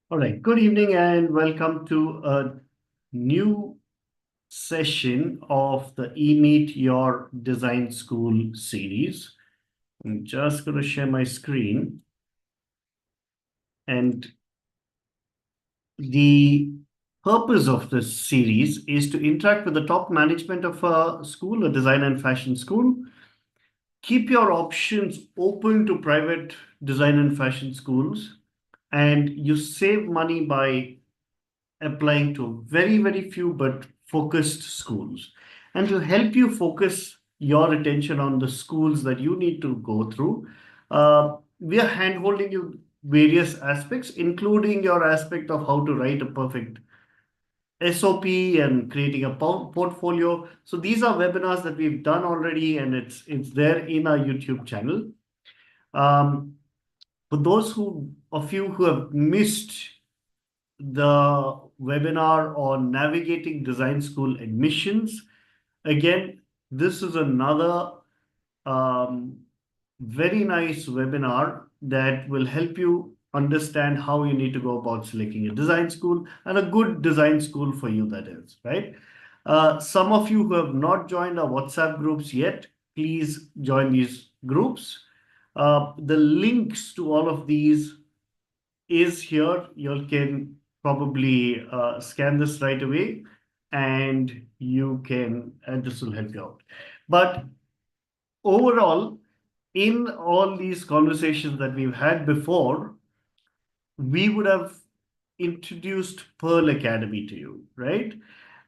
All right, good evening and welcome to a new session of the eMeet Your Design School series. I'm just going to share my screen, and the purpose of this series is to interact with the top management of a school, a design and fashion school. Keep your options open to private design and fashion schools, and you save money by applying to very, very few but focused schools. And to help you focus your attention on the schools that you need to go through, we are handholding you various aspects, including your aspect of how to write a perfect SOP and creating a portfolio. So these are webinars that we've done already, and it's there in our YouTube channel. Um, for those of you who have missed the webinar on navigating design school admissions. Again, this is another um, very nice webinar that will help you understand how you need to go about selecting a design school and a good design school for you, that is, right? Some of you who have not joined our WhatsApp groups yet, please join these groups. The links to all of these is here. You can probably scan this right away and and this will help you out. But overall, in all these conversations that we've had before, we would have introduced Pearl Academy to you, right?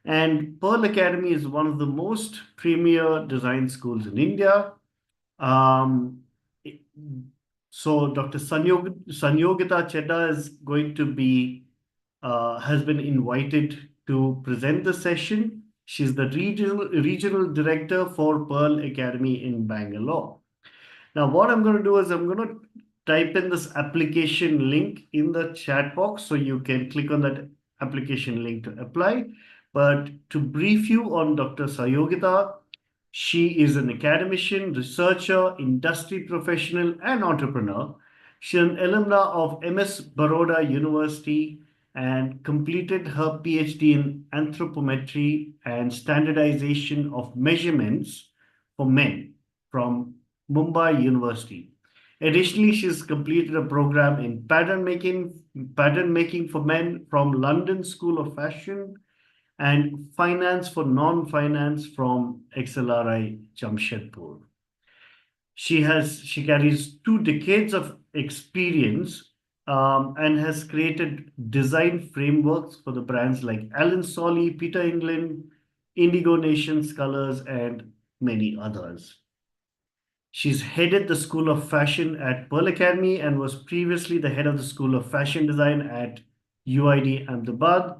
And Pearl Academy is one of the most premier design schools in India. Um, so Dr. Sanyogita Chadha is going to be has been invited to present the session. She's the regional director for Pearl Academy in Bangalore. Now, what I'm going to do is I'm going to type in this application link in the chat box so you can click on that application link to apply. But to brief you on Dr. Sayogita, she is an academician, researcher, industry professional, and entrepreneur. She's an alumna of MS Baroda University and completed her Ph.D. in Anthropometry and standardization of measurements for men from Mumbai University. Additionally, she's completed a program in pattern making for men from London School of Fashion and finance for non-finance from XLRI Jamshedpur. She carries 2 decades of experience and has created design frameworks for the brands like Allen Solly, Peter England, Indigo Nation, Scullers, and many others. She's headed the School of Fashion at Pearl Academy and was previously the head of the School of Fashion Design at UID Ahmedabad.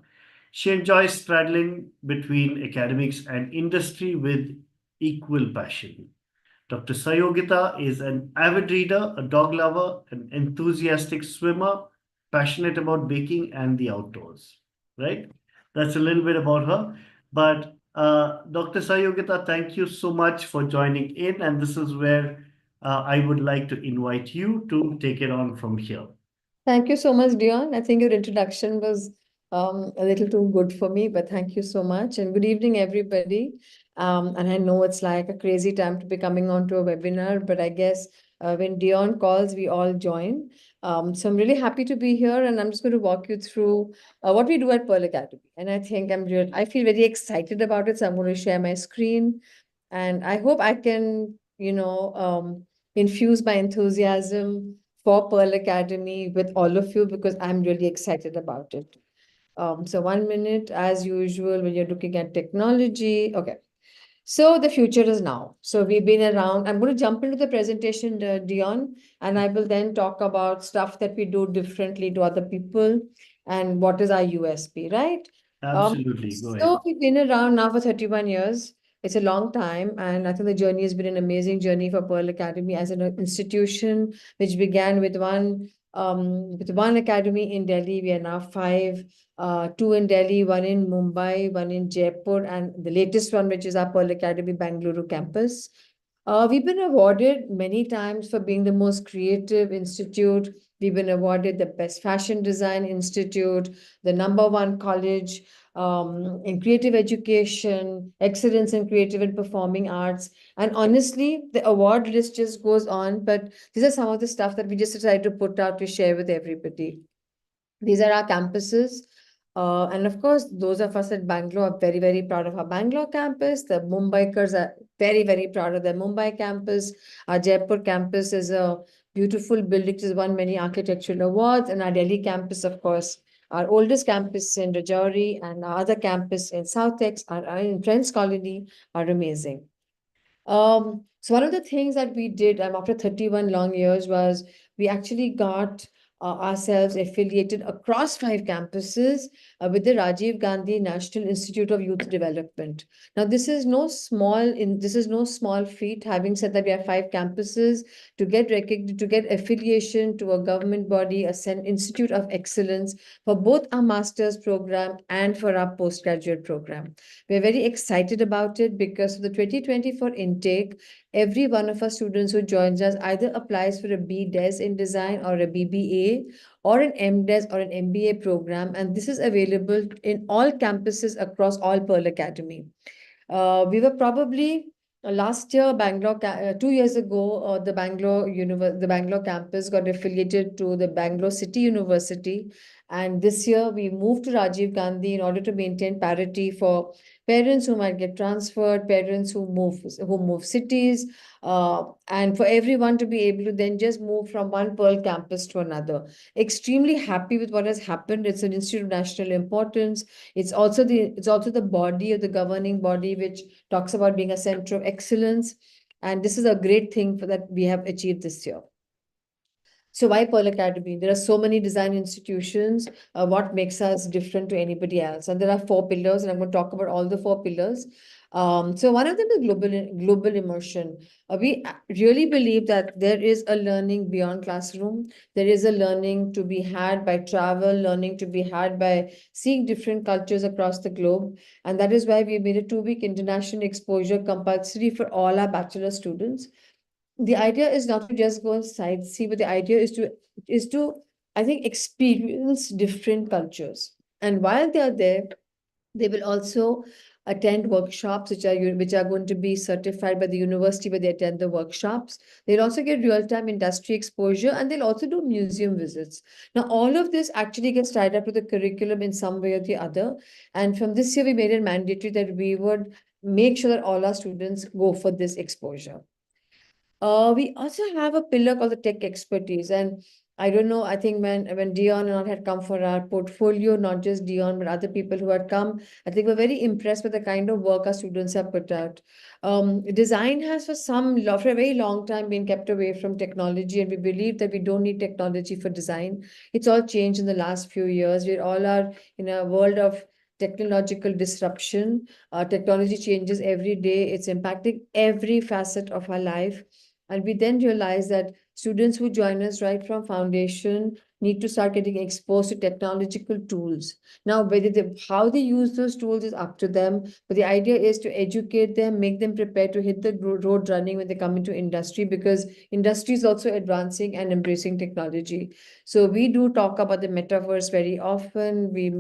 She enjoys straddling between academics and industry with equal passion. Dr. Sayogita is an avid reader, a dog lover, an enthusiastic swimmer, passionate about baking and the outdoors. Right? That's a little bit about her. But Dr. Sayogita, thank you so much for joining in. And this is where I would like to invite you to take it on from here. Thank you so much, Dion. I think your introduction was a little too good for me, but thank you so much. And good evening, everybody. And I know it's like a crazy time to be coming onto a webinar, but I guess when Dion calls, we all join. So I'm really happy to be here, and I'm just going to walk you through what we do at Pearl Academy. And I think I feel very excited about it. So I'm going to share my screen, and I hope I can, infuse my enthusiasm for Pearl Academy with all of you because I'm really excited about it. So 1 minute, as usual, when you're looking at technology. Okay. So the future is now. So we've been around. I'm going to jump into the presentation, Dion, and I will then talk about stuff that we do differently to other people and what is our USP, right? Absolutely. Go ahead. So we've been around now for 31 years. It's a long time, and I think the journey has been an amazing journey for Pearl Academy as an institution, which began with one academy in Delhi. We are now five, two in Delhi, one in Mumbai, one in Jaipur, and the latest one, which is our Pearl Academy Bangalore campus. We've been awarded many times for being the most creative institute. We've been awarded the best fashion design institute, the number one college in creative education, excellence in creative and performing arts. And honestly, the award list just goes on, but these are some of the stuff that we just decided to put out to share with everybody. These are our campuses. And of course, those of us at Bangalore are very, very proud of our Bangalore campus. The Mumbaikars are very, very proud of their Mumbai campus. Our Jaipur campus is a beautiful building which has won many architectural awards. And our Delhi campus, of course, our oldest campus in Rajouri and our other campus in Southex, our in Friends Colony, are amazing. So one of the things that we did after 31 long years was we actually got ourselves affiliated across 5 campuses with the Rajiv Gandhi National Institute of Youth Development. Now, this is no small feat. Having said that, we have 5 campuses to get affiliation to a government body, institute of excellence for both our master's program and for our postgraduate program. We're very excited about it because for the 2024 intake, every one of our students who joins us either applies for a BDes in design or a BBA or an MDes or an MBA program. And this is available in all campuses across all Pearl Academy. We were probably last year, 2 years ago, the Bangalore campus got affiliated to the Bangalore City University, and this year we moved to Rajiv Gandhi in order to maintain parity for parents who might get transferred, parents who move cities, and for everyone to be able to then just move from one Pearl campus to another. Extremely happy with what has happened. It's an institute of national importance. It's also the body of the governing body which talks about being a center of excellence, and this is a great thing for that we have achieved this year. So why Pearl Academy? There are so many design institutions. What makes us different to anybody else? And there are 4 pillars, and I'm going to talk about all the 4 pillars. So one of them is global immersion. We really believe that there is a learning beyond classroom. There is a learning to be had by travel, learning to be had by seeing different cultures across the globe. And that is why we made a 2-week international exposure compulsory for all our bachelor students. The idea is not to just go and sightsee, but the idea is to I think experience different cultures. And while they are there, they will also attend workshops which are going to be certified by the university where they attend the workshops. They'll also get real-time industry exposure, and they'll also do museum visits. Now, all of this actually gets tied up to the curriculum in some way or the other. And from this year, we made it mandatory that we would make sure that all our students go for this exposure. We also have a pillar called the tech expertise. And I don't know, I think when Dion and all had come for our portfolio, not just Dion, but other people who had come, I think we're very impressed with the kind of work our students have put out. Design has for a very long time been kept away from technology, and we believe that we don't need technology for design. It's all changed in the last few years. We all are in a world of technological disruption. Technology changes every day. It's impacting every facet of our life. And we then realize that students who join us right from foundation need to start getting exposed to technological tools. Now, how they use those tools is up to them, but the idea is to educate them, make them prepared to hit the road running when they come into industry, because industry is also advancing and embracing technology. So we do talk about the metaverse very often. We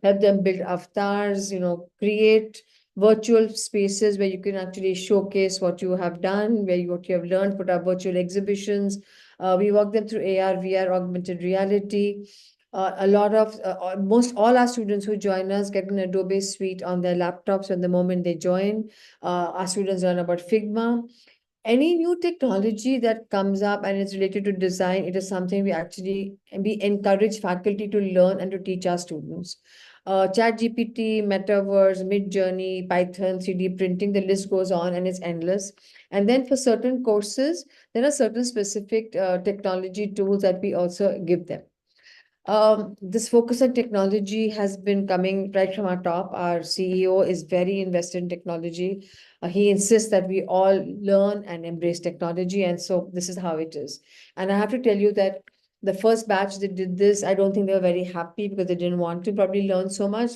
help them build avatars, create virtual spaces where you can actually showcase what you have done, what you have learned, put up virtual exhibitions. We walk them through AR, VR, augmented reality. Most all our students who join us get an Adobe suite on their laptops from the moment they join. Our students learn about Figma. Any new technology that comes up and is related to design, it is something we encourage faculty to learn and to teach our students. ChatGPT, Metaverse, Midjourney, Python, 3D printing, the list goes on and it's endless. And then for certain courses, there are certain specific technology tools that we also give them. This focus on technology has been coming right from our top. Our CEO is very invested in technology. He insists that we all learn and embrace technology. And so this is how it is. And I have to tell you that the first batch that did this, I don't think they were very happy because they didn't want to probably learn so much.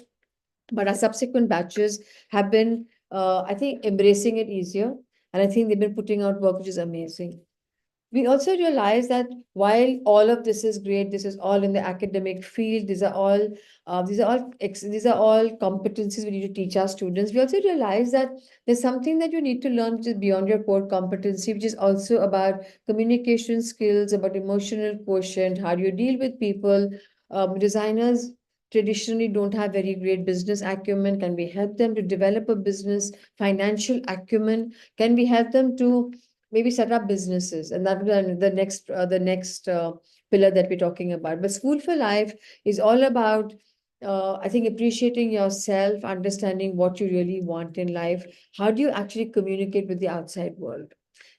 But our subsequent batches have been, I think, embracing it easier. And I think they've been putting out work which is amazing. We also realize that while all of this is great, this is all in the academic field. These are all competencies we need to teach our students. We also realize that there's something that you need to learn which is beyond your core competency, which is also about communication skills, about emotional quotient, how do you deal with people. Designers traditionally don't have very great business acumen. Can we help them to develop a business? Financial acumen? Can we help them to maybe set up businesses? And that will be the next pillar that we're talking about. But School for Life is all about I think appreciating yourself, understanding what you really want in life. How do you actually communicate with the outside world?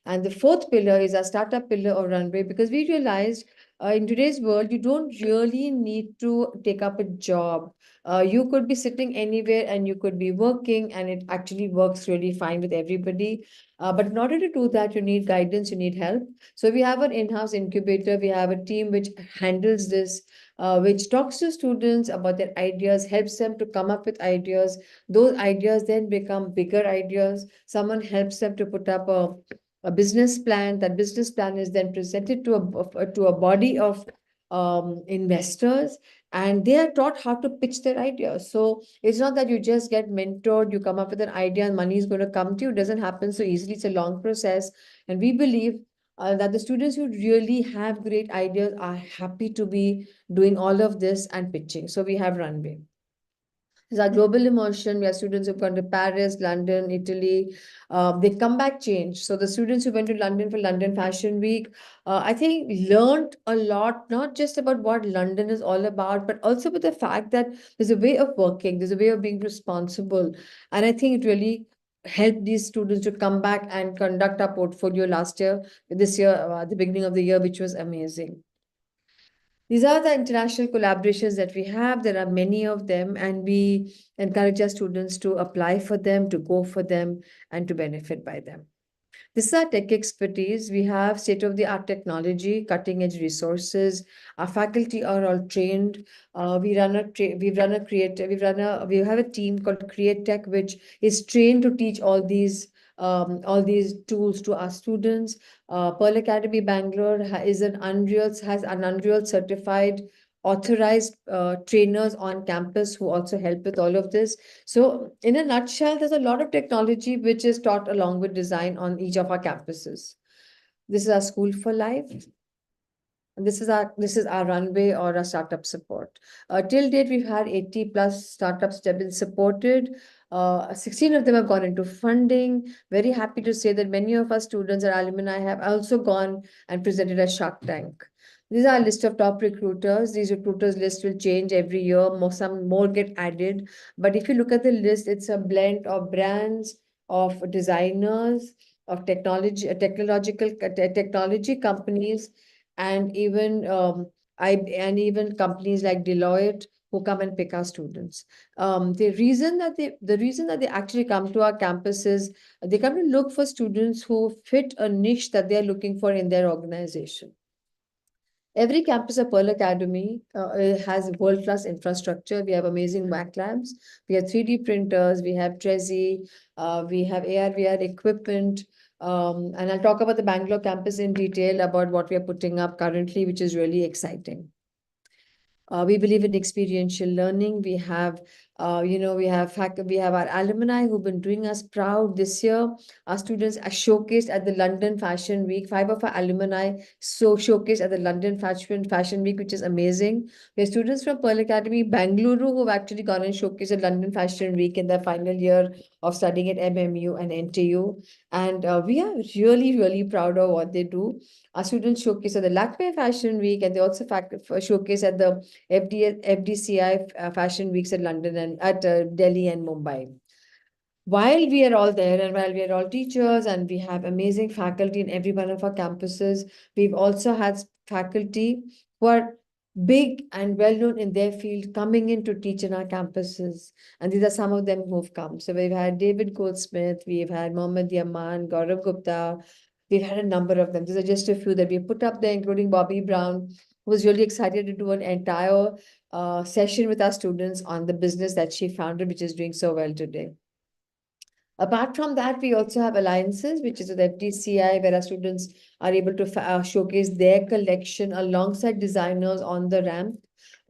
And the fourth pillar is our startup pillar or runway, because we realized in today's world, you don't really need to take up a job. You could be sitting anywhere and you could be working, and it actually works really fine with everybody. But in order to do that, you need guidance, you need help. So we have an in-house incubator, we have a team which handles this, which talks to students about their ideas, helps them to come up with ideas. Those ideas then become bigger ideas. Someone helps them to put up a business plan. That business plan is then presented to a body of investors, and they are taught how to pitch their ideas. So it's not that you just get mentored, you come up with an idea and money is going to come to you. It doesn't happen so easily. It's a long process. And we believe that the students who really have great ideas are happy to be doing all of this and pitching. So we have Runway. It's our global immersion. We have students who've gone to Paris, London, Italy. They come back changed. So the students who went to London for London Fashion Week, I think learned a lot, not just about what London is all about, but also with the fact that there's a way of working, there's a way of being responsible. And I think it really helped these students to come back and conduct our portfolio this year, at the beginning of the year, which was amazing. These are the international collaborations that we have. There are many of them, and we encourage our students to apply for them, to go for them, and to benefit by them. This is our tech expertise. We have state-of-the-art technology, cutting-edge resources. Our faculty are all trained. We have a team called Create Tech, which is trained to teach all these tools to our students. Pearl Academy Bangalore has an Unreal certified authorized trainers on campus who also help with all of this. So in a nutshell, there's a lot of technology which is taught along with design on each of our campuses. This is our School for Life. And this is our runway or our startup support. Till date, we've had 80 plus startups that have been supported. 16 of them have gone into funding. Very happy to say that many of our students or alumni have also gone and presented at Shark Tank. These are a list of top recruiters. These recruiters list will change every year. Some more get added. But if you look at the list, it's a blend of brands, of designers, of technology companies, and even companies like Deloitte who come and pick our students. The reason that they actually come to our campus is they come to look for students who fit a niche that they are looking for in their organization. Every campus of Pearl Academy has world-class infrastructure. We have amazing Mac labs. We have 3D printers. We have Trezi. We have AR/VR equipment. And I'll talk about the Bangalore campus in detail about what we are putting up currently, which is really exciting. We believe in experiential learning. We have our alumni who've been doing us proud this year. Our students are showcased at the London Fashion Week. 5 of our alumni showcased at the London Fashion Week, which is amazing. We have students from Pearl Academy, Bangalore, who've actually gone and showcased at London Fashion Week in their final year of studying at MMU and NTU. And we are really, really proud of what they do. Our students showcase at the Lakme Fashion Week, and they also showcase at the FDCI Fashion Weeks at London and at Delhi and Mumbai. While we are all there and while we are all teachers and we have amazing faculty in every one of our campuses, we've also had faculty who are big and well known in their field coming in to teach in our campuses. And these are some of them who've come. So we've had David Goldsmith, we've had Mohammed Yaman, Gaurav Gupta. We've had a number of them. These are just a few that we put up there, including Bobby Brown, who was really excited to do an entire session with our students on the business that she founded, which is doing so well today. Apart from that, we also have alliances, which is with FDCI, where our students are able to showcase their collection alongside designers on the ramp.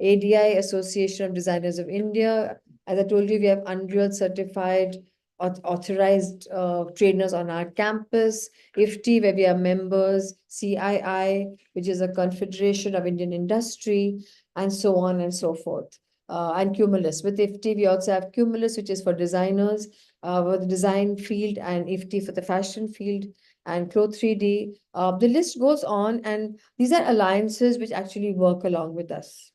ADI, Association of Designers of India. As I told you, we have Unreal certified, authorized trainers on our campus. IFTI, where we are members. CII, which is a Confederation of Indian Industry, and so on and so forth. And Cumulus. With IFTI, we also have Cumulus, which is for designers, for the design field, and IFTI for the fashion field, and Cloth 3D. The list goes on, and these are alliances which actually work along with us.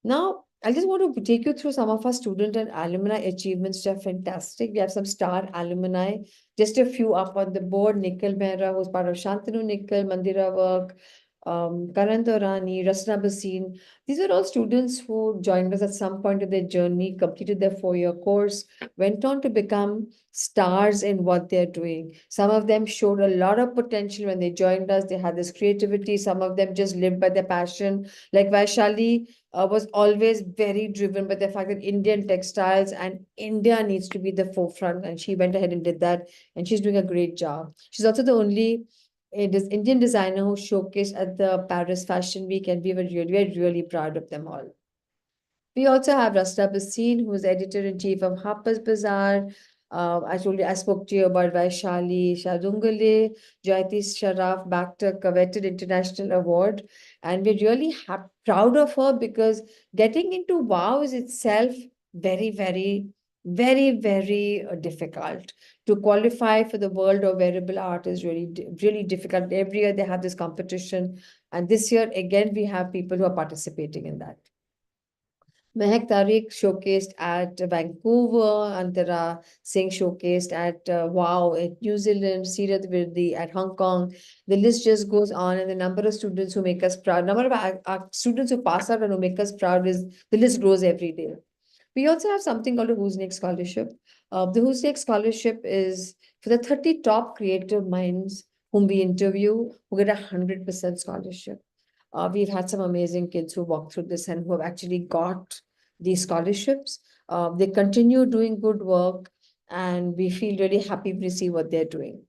Now, I just want to take you through some of our student and alumni achievements, which are fantastic. We have some star alumni, just a few up on the board. Nikhil Mehra, who's part of Shantanu Nikhil, Mandira Work, Karan Dorani, Rasna Basin. These are all students who joined us at some point of their journey, completed their 4-year course, went on to become stars in what they're doing. Some of them showed a lot of potential when they joined us. They had this creativity. Some of them just lived by their passion. Like Vaishali was always very driven by the fact that Indian textiles and India needs to be the forefront. And she went ahead and did that. And she's doing a great job. She's also the only Indian designer who showcased at the Paris Fashion Week. And we're really proud of them all. We also have Rasna Basin, who's editor-in-chief of Harper's Bazaar. I spoke to you about Vaishali Shadungale. Jayati Sharaf backed a coveted international award. And we're really proud of her because getting into WOW is itself very, very, very, very difficult. To qualify for the world of wearable art is really, really difficult. Every year they have this competition. And this year, again, we have people who are participating in that. Mehak Tariq showcased at Vancouver, Antara Singh showcased at WOW at New Zealand, Sirat Virdi at Hong Kong. The list just goes on, and the number of students who make us proud, number of our students who pass out and who make us proud is the list grows every day. We also have something called a Who's Next Scholarship. The Who's Next Scholarship is for the 30 top creative minds whom we interview who get 100% scholarship. We've had some amazing kids who walked through this and who have actually got these scholarships. They continue doing good work, and we feel really happy to see what they're doing.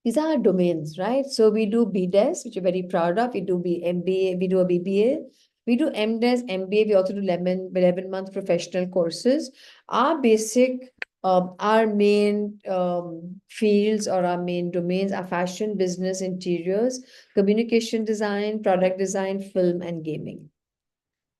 These are our domains, right? So we do BDES, which we're very proud of. We do MBA, we do a BBA. We do MDES, MBA. We also do 11-month professional courses. Our basic, our main fields or our main domains are fashion, business, interiors, communication design, product design, film, and gaming.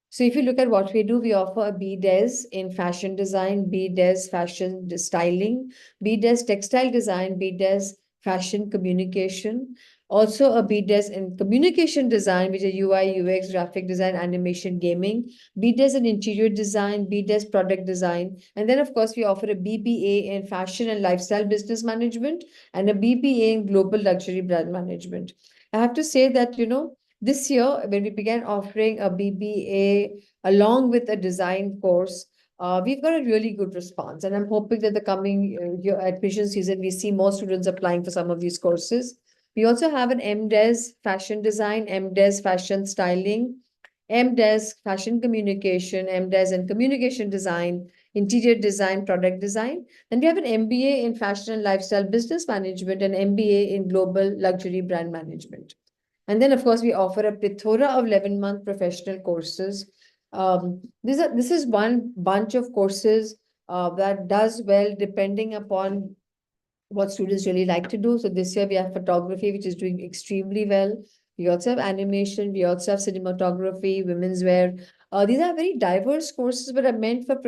So if you look at what we do, we offer a BDES in fashion design, BDES fashion styling, BDES textile design, BDES fashion communication, also a BDES in communication design, which is UI, UX, graphic design, animation, gaming, BDES in interior design, BDES product design. And then, of course, we offer a BBA in fashion and lifestyle business management and a BBA in global luxury brand management. I have to say that, this year, when we began offering a BBA along with a design course, we've got a really good response. And I'm hoping that the coming year admission season, we see more students applying for some of these courses. We also have an MDES fashion design, MDES fashion styling, MDES fashion communication, MDES and communication design, interior design, product design. And we have an MBA in fashion and lifestyle business management and MBA in global luxury brand management. And then, of course, we offer a plethora of 11-month professional courses. This is one bunch of courses that does well depending upon what students really like to do. So this year we have photography, which is doing extremely well. We also have animation. We also have cinematography, women's wear. These are very diverse courses, but are meant for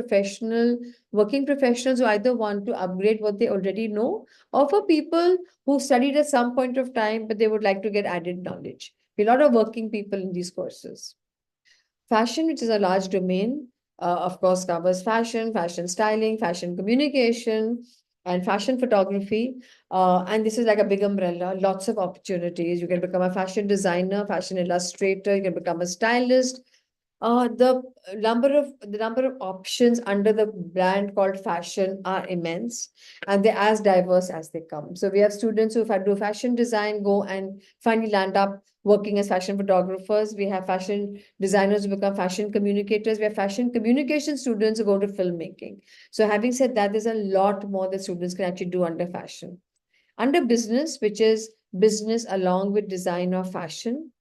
working professionals who either want to upgrade what they already know, or for people who studied at some point of time, but they would like to get added knowledge. A lot of working people in these courses. Fashion, which is a large domain, of course, covers fashion, fashion styling, fashion communication, and fashion photography. And this is like a big umbrella, lots of opportunities. You can become a fashion designer, fashion illustrator, you can become a stylist. The number of options under the brand called fashion are immense, and they're as diverse as they come. So we have students who, if I do fashion design, go and finally land up working as fashion photographers. We have fashion designers who become fashion communicators. We have fashion communication students who go to filmmaking. So having said that, there's a lot more that students can actually do under fashion. Under business, which is business along with design or fashion,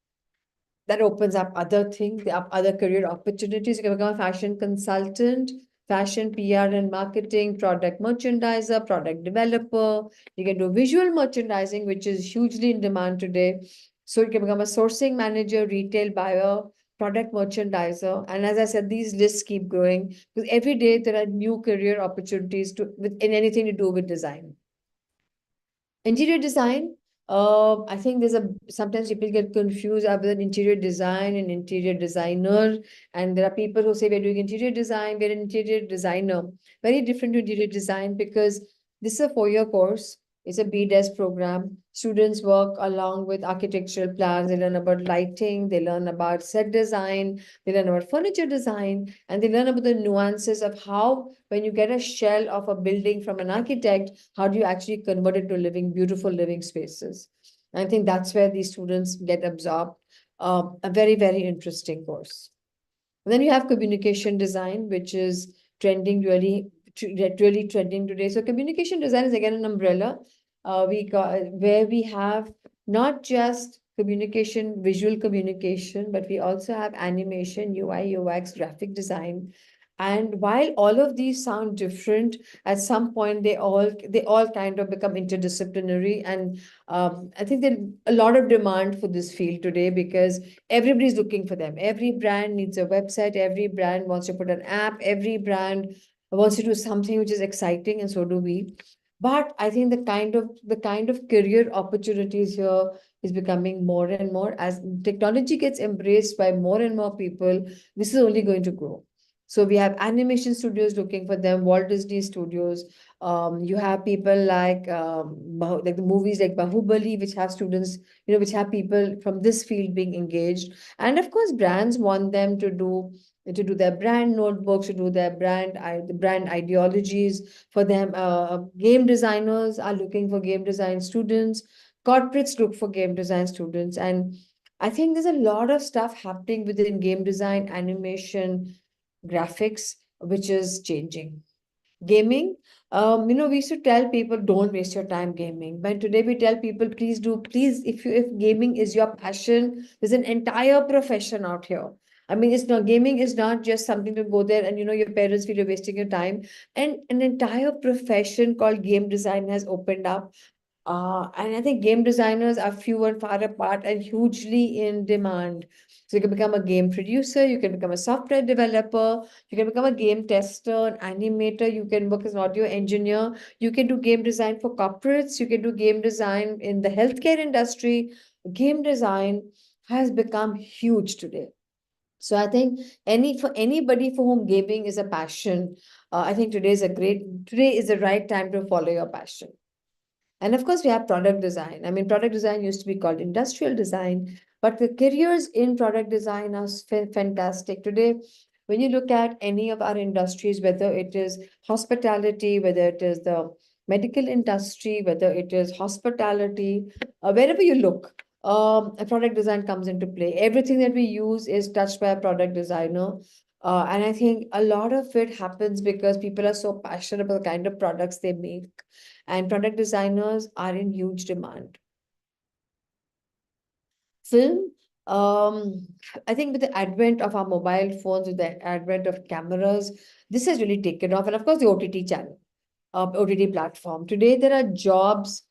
that opens up other things, up other career opportunities. You can become a fashion consultant, fashion PR and marketing, product merchandiser, product developer. You can do visual merchandising, which is hugely in demand today. So you can become a sourcing manager, retail buyer, product merchandiser. And as I said, these lists keep growing because every day there are new career opportunities in anything to do with design. Interior design, I think sometimes people get confused between interior design and interior designer. And there are people who say we're doing interior design, we're an interior designer. Very different to interior design because this is a 4-year course. It's a BDES program. Students work along with architectural plans. They learn about lighting, they learn about set design, they learn about furniture design, and they learn about the nuances of how, when you get a shell of a building from an architect, how do you actually convert it to beautiful living spaces? I think that's where these students get absorbed. A very, very interesting course. And then you have communication design, which is trending really trending today. So communication design is again an umbrella. Where we have not just communication, visual communication, but we also have animation, UI, UX, graphic design. And while all of these sound different, at some point they all kind of become interdisciplinary. And I think there's a lot of demand for this field today because everybody's looking for them. Every brand needs a website. Every brand wants to put an app. Every brand wants to do something which is exciting, and so do we. But I think the kind of career opportunities here is becoming more and more as technology gets embraced by more and more people. This is only going to grow. So we have animation studios looking for them, Walt Disney Studios. You have people like the movies like Bahubali, which have students, which have people from this field being engaged. And of course, brands want them to do their brand notebooks, to do their the brand ideologies for them. Game designers are looking for game design students. Corporates look for game design students. And I think there's a lot of stuff happening within game design, animation, graphics, which is changing. Gaming, we used to tell people don't waste your time gaming. But today we tell people, please, if gaming is your passion, there's an entire profession out here. I mean, gaming is not just something to go there and your parents feel you're wasting your time. And an entire profession called game design has opened up, and I think game designers are few and far apart and hugely in demand. So you can become a game producer, you can become a software developer, you can become a game tester, an animator, you can work as an audio engineer, you can do game design for corporates, you can do game design in the healthcare industry. Game design has become huge today. So I think for anybody for whom gaming is a passion, I think today is the right time to follow your passion. And of course, we have product design. I mean, product design used to be called industrial design, but the careers in product design are fantastic. Today, when you look at any of our industries, whether it is hospitality, whether it is the medical industry, whether it is hospitality, wherever you look, a product design comes into play. Everything that we use is touched by a product designer. And I think a lot of it happens because people are so passionate about the kind of products they make, and product designers are in huge demand. Film, um, I think with the advent of our mobile phones, with the advent of cameras, this has really taken off. And of course, the OTT channel, OTT platform. Today, there are jobs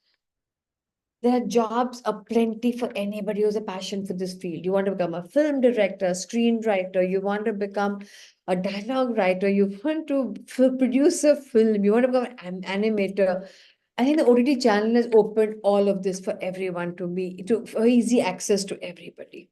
aplenty for anybody who has a passion for this field. You want to become a film director, screenwriter, you want to become a dialogue writer, you want to produce a film, you want to become an animator. I think the OTT channel has opened all of this for everyone for easy access to everybody.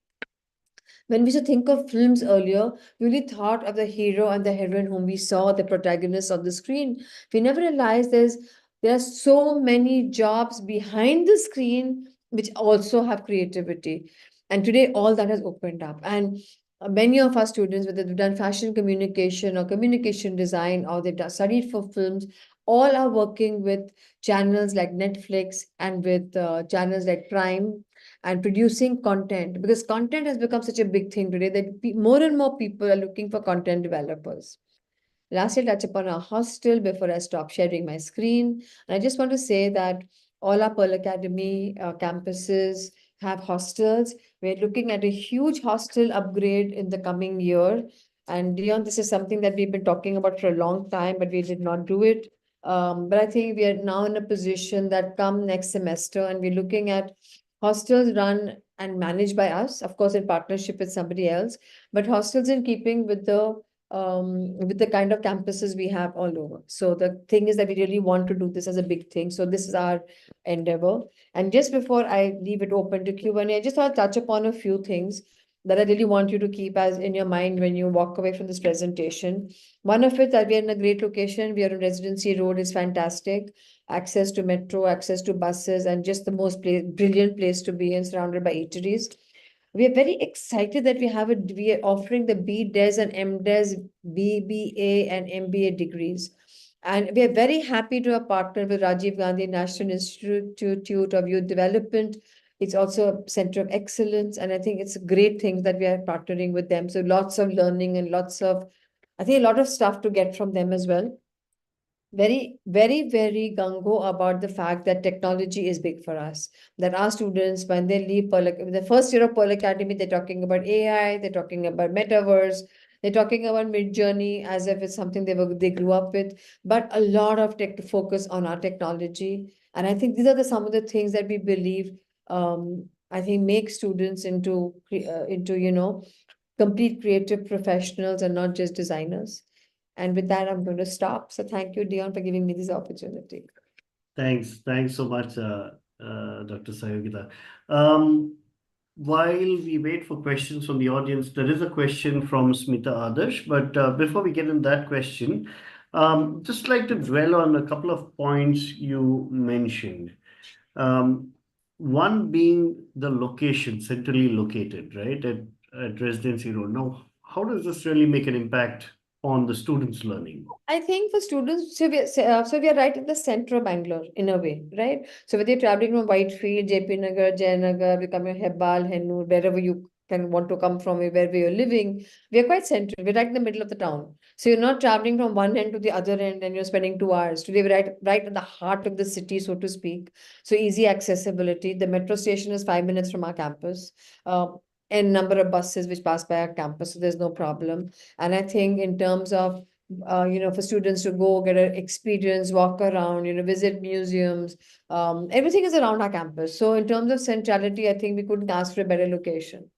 When we used to think of films earlier, we only thought of the hero and the heroine whom we saw, the protagonists on the screen. We never realized there are so many jobs behind the screen which also have creativity. And today, all that has opened up. And many of our students, whether they've done fashion communication or communication design, or they've studied for films, all are working with channels like Netflix and with channels like Prime. and producing content, because content has become such a big thing today that more and more people are looking for content developers. Lastly, touch upon our hostel before I stop sharing my screen. And I just want to say that all our Pearl Academy campuses have hostels. We're looking at a huge hostel upgrade in the coming year. And Dion, this is something that we've been talking about for a long time, but we did not do it. But I think we are now in a position that come next semester, and we're looking at hostels run and managed by us, of course, in partnership with somebody else, but hostels in keeping with the kind of campuses we have all over. So the thing is that we really want to do this as a big thing. So this is our endeavor. And just before I leave it open to Q&A, I just want to touch upon a few things that I really want you to keep as in your mind when you walk away from this presentation. One of it, that we are in a great location. We are on Residency Road, is fantastic. Access to metro, access to buses, and just the most brilliant place to be in, surrounded by eateries. We are very excited that we are offering the BDes and MDes, BBA and MBA degrees. And we are very happy to have partnered with Rajiv Gandhi National Institute of Youth Development. It's also a center of excellence. And I think it's a great thing that we are partnering with them. So lots of learning and I think a lot of stuff to get from them as well. Very, very, very gung-ho about the fact that technology is big for us. That our students, when they leave the first year of Pearl Academy, they're talking about AI, they're talking about metaverse, they're talking about mid-journey as if it's something they grew up with, but a lot of tech focus on our technology. And I think these are some of the things that we believe, I think, make students into complete creative professionals and not just designers. And with that, I'm going to stop. So thank you, Dion, for giving me this opportunity. Thanks so much, Dr. Sayogita. Um, while we wait for questions from the audience, there is a question from Smita Adarsh. But before we get in that question, just like to dwell on a couple of points you mentioned. Um, one being the location, centrally located, right, at Residency Road. Now, how does this really make an impact on the students' learning? I think for students, so we are right in the center of Bangalore in a way, right? So whether you're traveling from Whitefield, JP Nagar, Jayanagar, becoming Hebbal, Hennur, wherever you can want to come from, wherever you're living, we are quite central. We're right in the middle of the town. So you're not traveling from one end to the other end and you're spending 2 hours. Today, we're right at the heart of the city, so to speak. So easy accessibility. The metro station is 5 minutes from our campus. And number of buses which pass by our campus, so there's no problem. And I think in terms of for students to go get an experience, walk around, visit museums. Everything is around our campus. So in terms of centrality, I think we couldn't ask for a better location.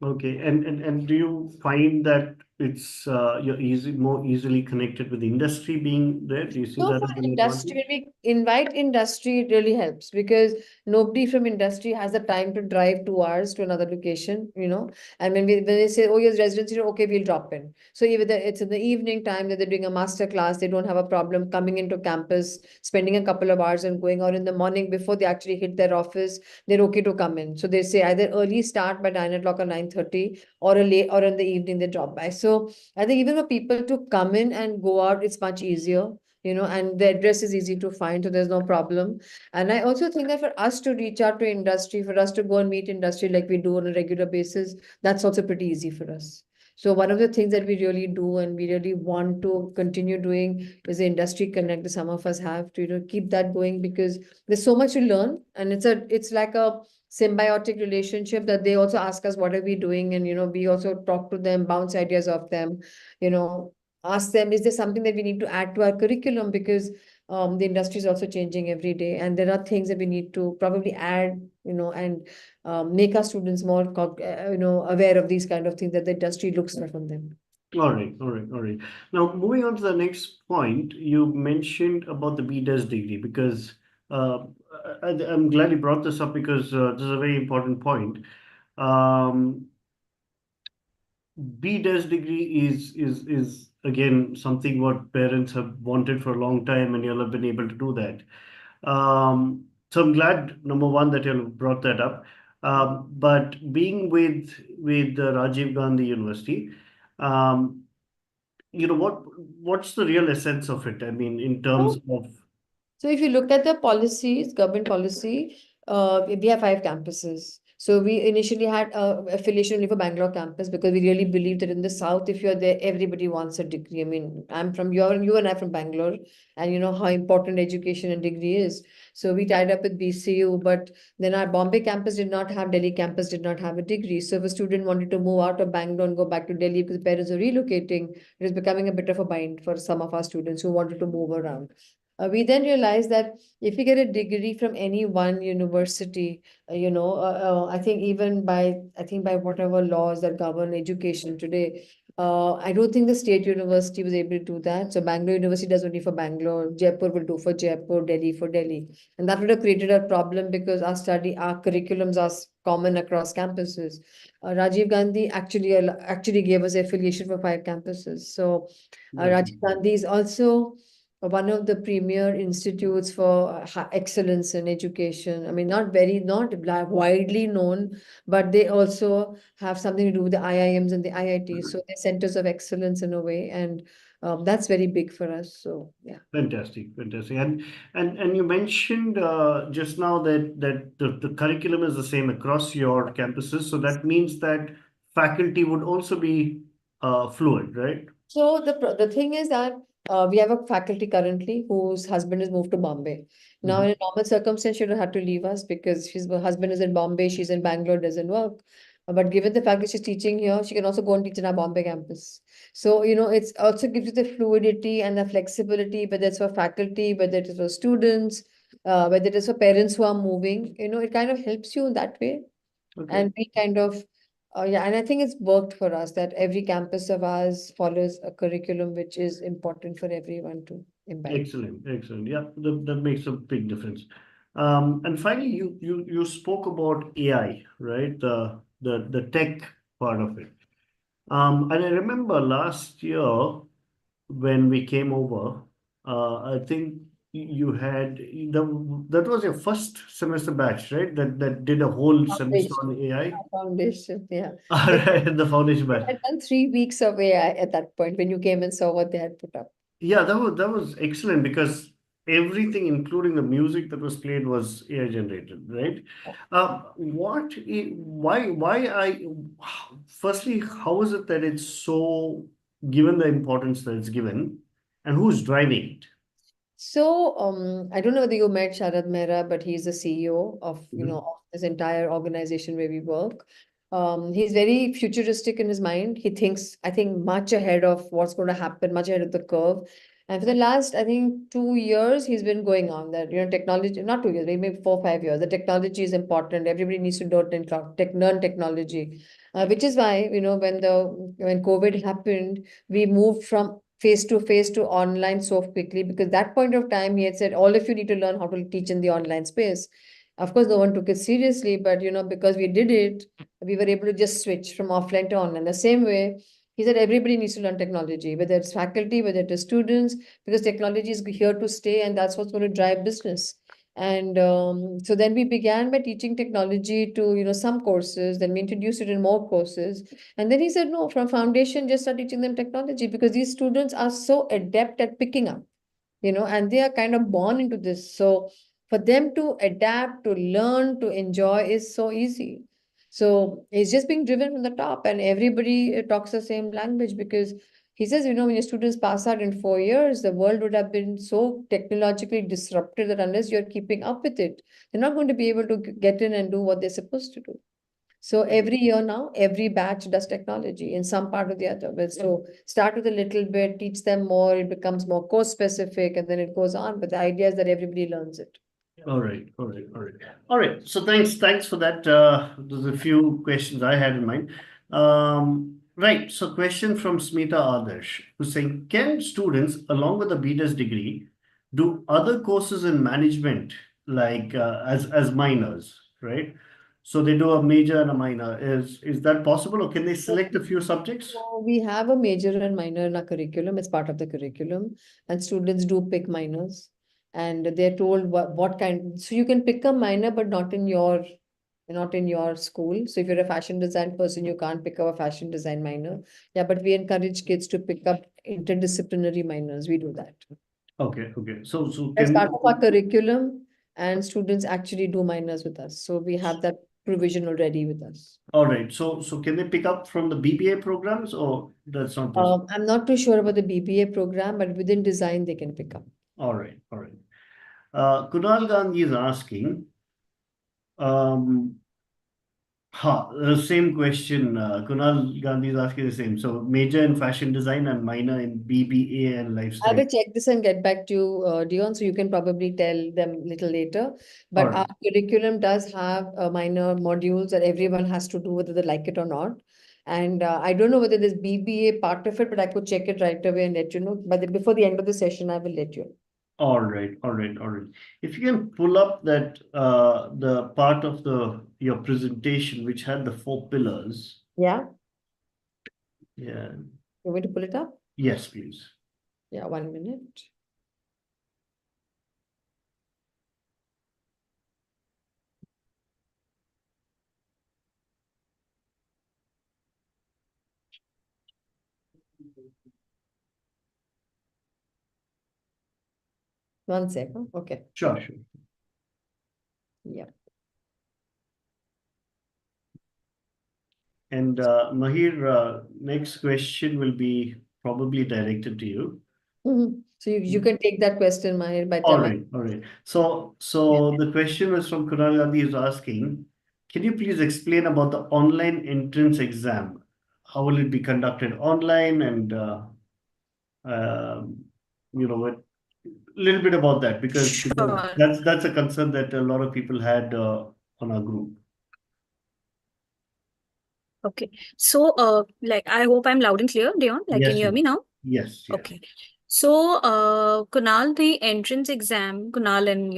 Okay, and do you find that it's you're more easily connected with the industry being there? Do you see So that for as an industry, advantage? when we invite industry, it really helps because nobody from industry has the time to drive 2 hours to another location. And when they say, oh, yes, residency, okay, we'll drop in. So even it's in the evening time that they're doing a master class, they don't have a problem coming into campus, spending a couple of hours and going, or in the morning before they actually hit their office, they're okay to come in. So they say either early start by 9 o'clock or 9:30, or a late, or in the evening they drop by. So I think even for people to come in and go out, it's much easier, and the address is easy to find, so there's no problem. And I also think that for us to reach out to industry, for us to go and meet industry like we do on a regular basis, that's also pretty easy for us. So one of the things that we really do and we really want to continue doing is the industry connect that some of us have to, keep that going, because there's so much to learn, and it's like a symbiotic relationship that they also ask us what are we doing, and we also talk to them, bounce ideas off them, you know ask them, is there something that we need to add to our curriculum? Because the industry is also changing every day, and there are things that we need to probably add, and make our students more, aware of these kind of things that the industry looks for from them. All right. Now, moving on to the next point, you mentioned about the BDes degree because uh, I'm glad you brought this up because this is a very important point. Um, BDes degree is again something what parents have wanted for a long time, and you'll have been able to do that. So I'm glad, number one, that you brought that up. But being with Rajiv Gandhi University, um, what's the real essence of it? I mean, in terms of So if you look at the policies, government policy, we have 5 campuses. So we initially had affiliation only for Bangalore campus because we really believe that in the South, if you're there, everybody wants a degree. I mean, you and I from Bangalore, and you know how important education and degree is. So we tied up with BCU, but then our Bombay campus did not have, Delhi campus did not have a degree. So if a student wanted to move out of Bangalore and go back to Delhi because the parents are relocating, it was becoming a bit of a bind for some of our students who wanted to move around. We then realized that if you get a degree from any one university, I think even I think by whatever laws that govern education today, I don't think the state university was able to do that. So Bangalore University does only for Bangalore, Jaipur will do for Jaipur, Delhi for Delhi. And that would have created a problem because our curriculums are common across campuses. Rajiv Gandhi actually gave us affiliation for 5 campuses. So Rajiv Gandhi is also one of the premier institutes for excellence in education. I mean, not widely known, but they also have something to do with the IIMs and the IITs. So they're centers of excellence in a way, and that's very big for us. So yeah. Fantastic, fantastic. And you mentioned just now that the curriculum is the same across your campuses, so that means that faculty would also be fluid, right? So the thing is that we have a faculty currently whose husband has moved to Bombay. Now, in Mhm. a normal circumstance, she would have had to leave us because her husband is in Bombay, she's in Bangalore, doesn't work. But given the fact that she's teaching here, she can also go and teach in our Bombay campus. So, it's also gives you the fluidity and the flexibility, whether it's for faculty, whether it is for students, whether it is for parents who are moving, it kind of helps you in that way. Okay. And we kind of, yeah, and I think it's worked for us that every campus of ours follows a curriculum which is important for everyone to imbibe. Excellent, excellent. Yeah, that makes a big difference. And finally, you spoke about AI, right? The tech part of it. And I remember last year when we came over, I think you had that was your first semester batch, right? That did a whole semester Foundation, on AI. foundation, yeah. All They right, the foundation batch. had done 3 weeks of AI at that point when you came and saw what they had put up. Yeah, that was excellent because everything, including the music that was played, was AI generated, right? Firstly, how is it that it's so given the importance that it's given, and who's driving it? So, I don't know whether you met Sharad Mehra, but he's the CEO of, Mhm. of this entire organization where we work. He's very futuristic in his mind. He thinks, I think, much ahead of what's going to happen, much ahead of the curve. And for the last, I think, 2 years, he's been going on that, technology, not 2 years, maybe 4, 5 years. The technology is important. Everybody needs to learn technology, which is why, when COVID happened, we moved from face to online so quickly because that point of time he had said all of you need to learn how to teach in the online space. Of course no one took it seriously, but because we did it, we were able to just switch from offline to online the same way. He said everybody needs to learn technology, whether it's faculty, whether it is students, because technology is here to stay and that's what's going to drive business. And so then we began by teaching technology to some courses, then we introduced it in more courses, and then he said, no, from foundation, just start teaching them technology because these students are so adept at picking up, and they are kind of born into this. So for them to adapt, to learn, to enjoy is so easy. So it's just being driven from the top, and everybody talks the same language because he says, when your students pass out in 4 years, the world would have been so technologically disrupted that unless you're keeping up with it, they're not going to be able to get in and do what they're supposed to do. So every year now, every batch does technology in some part or the other. But so start with a little bit, teach them more, it becomes more course specific, and then it goes on. But the idea is that everybody learns it. All right, all right, all right. All right. So thanks for that. There's a few questions I had in mind. Right. So question from Smita Adarsh, who's saying, can students, along with a BDes degree, do other courses in management like as minors, right? So they do a major and a minor. Is that possible, or can they select a few subjects? So we have a major and minor in our curriculum. It's part of the curriculum, and students do pick minors, and they're told what kind. So you can pick a minor, but not in your school. So if you're a fashion design person, you can't pick up a fashion design minor. Yeah, but we encourage kids to pick up interdisciplinary minors. We do that. Okay, okay. So As can part of our curriculum, and students actually do minors with us. So we have that provision already with us. All right. So can they pick up from the BBA programs, or that's not possible? I'm not too sure about the BBA program, but within design, they can pick up. All right. All right. Kunal Gandhi is asking, the same question. Kunal Gandhi is asking the same. So major in fashion design and minor in BBA and I lifestyle. will check this and get back to you, Dion, so you can probably tell them a little later. But All right. our curriculum does have minor modules that everyone has to do, whether they like it or not. And I don't know whether there's BBA part of it, but I could check it right away and let you know. But before the end of the session, I will let you know. All right, all right, all right. If you can pull up that the part of your presentation which had the 4 pillars. Yeah, Yeah. you want me to pull it up? Yes, please. Yeah, 1 minute. One second. Okay. Sure, sure. Yeah. And Mahir, next question will be probably directed to you. So you can take that question, Mahir, by All time. right, all right. So the question is from Kunal Gandhi is asking, can you please explain about the online entrance exam? How will it be conducted online, and what little bit about that, because Sure. that's a concern that a lot of people had on our group. Okay. So, like, I hope I'm loud and clear, Dion. Like, can Yes, you hear me now? yes, yes. Okay. So, Kunal, the entrance exam, Kunal, and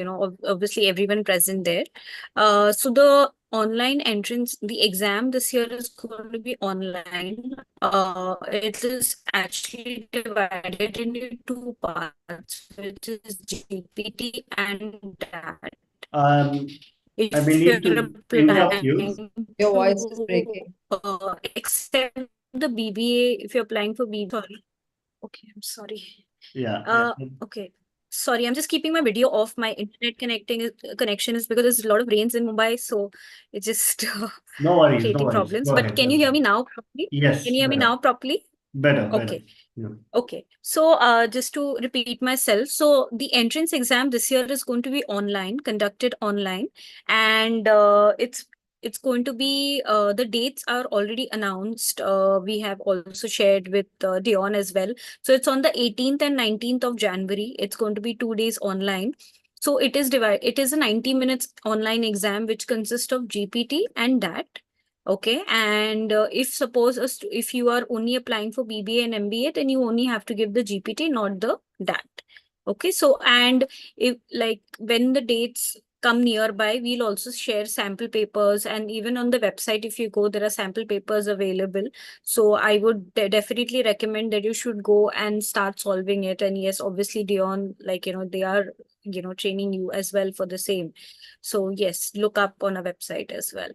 obviously everyone present there. So the online entrance, the exam this year is going to be online. It is actually divided into two parts, which is GPT and DAT. I may If need you're to interrupt you. applying Your voice is to breaking. accept the BBA, if you're applying for BBA, sorry. Okay, I'm sorry. Yeah, Uh, okay. Sorry, I'm just keeping my video off. My internet connection is because there's a lot of rains in Mumbai, so it's just no worries, no creating worries. problems. Go But ahead. can you That's hear fine. me now properly? Yes, Can you hear me better, now properly? better. Okay. Yeah. Okay. So, just to repeat myself, so the entrance exam this year is going to be online, conducted online, and it's going to be the dates are already announced. We have also shared with Dion as well. So it's on the 18th and 19th of January. It's going to be 2 days online. So it is divided. It is a 90 minutes online exam which consists of GPT and that. Okay, and if suppose if you are only applying for BBA and MBA, then you only have to give the GPT, not the DAT. Okay, so and if like when the dates come nearby, we'll also share sample papers, and even on the website, if you go, there are sample papers available. So I would definitely recommend that you should go and start solving it. And yes, obviously, Dion, like they are training you as well for the same. So yes, look up on a website as well.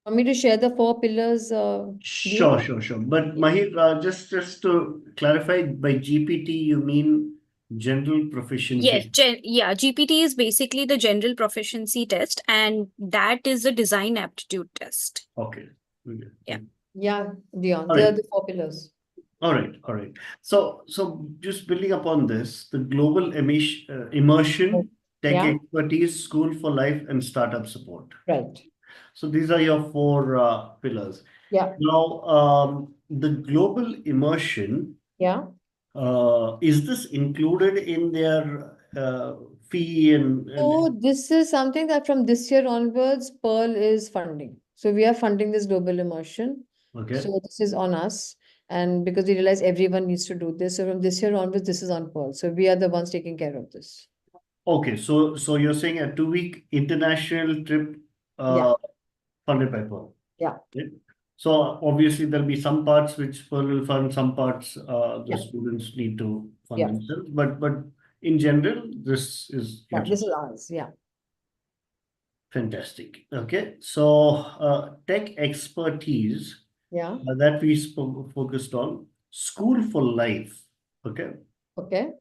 Want me to share the 4 pillars, Sure, Dion? sure, sure. But Mahir, just to clarify, by GPT you mean general Yes, proficiency. yeah, GPT is basically the general proficiency test, and that is a design aptitude test. Okay. Okay. Yeah. Yeah, Dion, All they are right. the 4 pillars. All right. All right. So just building upon this, the global immersion, tech Yeah, expertise, school for life, and startup support. right. So these are your 4 pillars. Yeah, Now, the global immersion, yeah. is this included in their fee So this is something that from this year onwards, Pearl is funding. So we are funding this global immersion. okay. So this is on us. And because we realize everyone needs to do this. So from this year onwards, this is on Pearl. So we are the ones taking care of this. Okay, so you're saying a 2 week international trip Yeah, funded by Pearl. yeah, Okay. So obviously there'll be some parts which Pearl will fund, some parts the yeah, students need to fund yeah. themselves. But in general, this is Yeah, your this is ours. Yeah. fantastic. Okay, so tech expertise Yeah. that we focused on, school for life. Okay. Okay.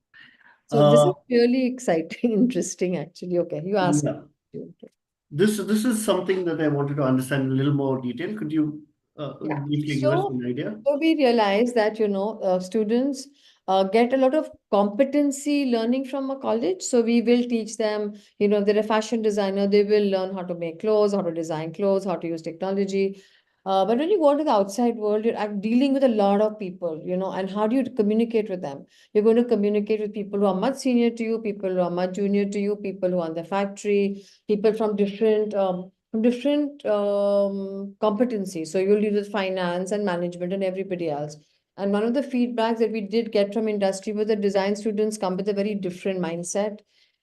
So this is Uh, really exciting, interesting, actually. Okay, you asked. yeah. This is something that I wanted to understand in a little more detail. Could you Yeah. briefly give us So, an idea? so we realize that, students get a lot of competency learning from a college. So we will teach them, if they're a fashion designer, they will learn how to make clothes, how to design clothes, how to use technology. But when you go to the outside world, you're dealing with a lot of people, and how do you communicate with them? You're going to communicate with people who are much senior to you, people who are much junior to you, people who are in the factory, people from different competencies. So you'll deal with finance and management and everybody else. And one of the feedbacks that we did get from industry was that design students come with a very different mindset.